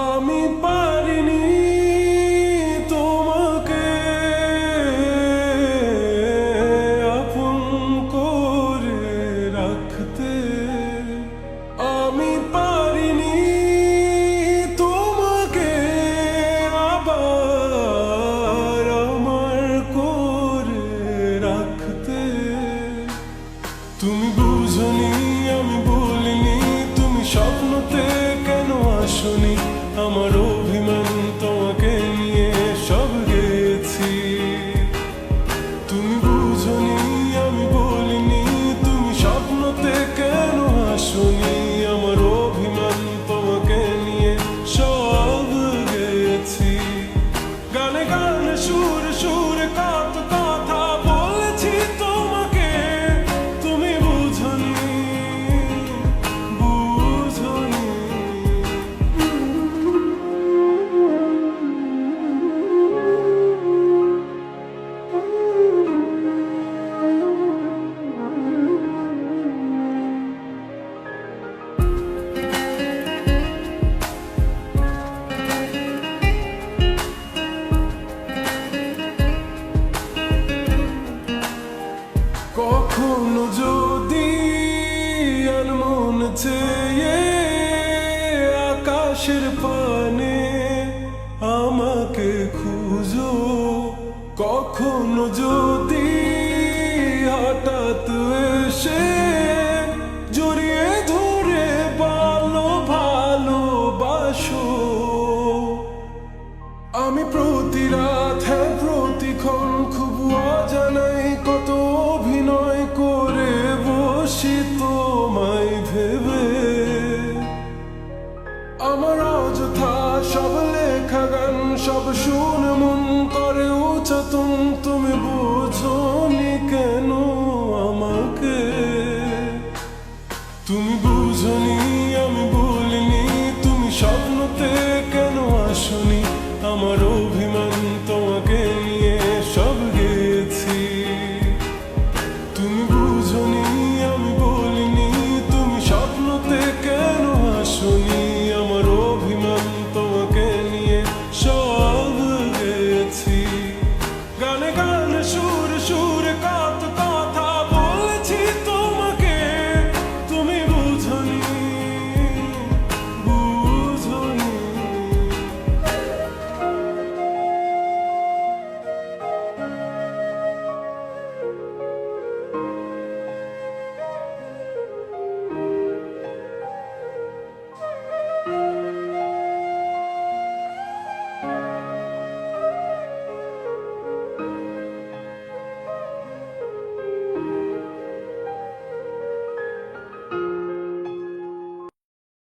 আমি পারিনি তোমাকে আপন করে রাখতে, আমি পারিনি তোমাকে আবার আমার করে রাখতে। তুমি বুঝনি, আমি বলিনি, তুমি স্বপ্নতে কেন আসনি, আমার অভিমান তোমাকে নিয়ে সব গেছি। তুমি বুঝনি, আমি বলিনি, তুমি স্বপ্নতে কেন আসনি, আমার অভিমান তোমাকে নিয়ে সব গেছি। গানে গানে সুরে সুরে কত কথা বলেছি তোমাকে, তুমি বুঝনি, বুঝনি। কখনো যদি আনমন চেয়ে আকাশের পানে আমাকে খুঁজো, কখনো যদি হঠাৎ এসে জড়িয়ে ধরে ভালো ভালোবাসো, আমি প্রতি রাত হ্যাঁ প্রতিক্ষণ খুব অজানাই কত অভিনয় করে বসি তোমায় ভেবে। আমার অযথা সব লেখা গান সব শুনে মন করে উচাতন, তুমি বোঝো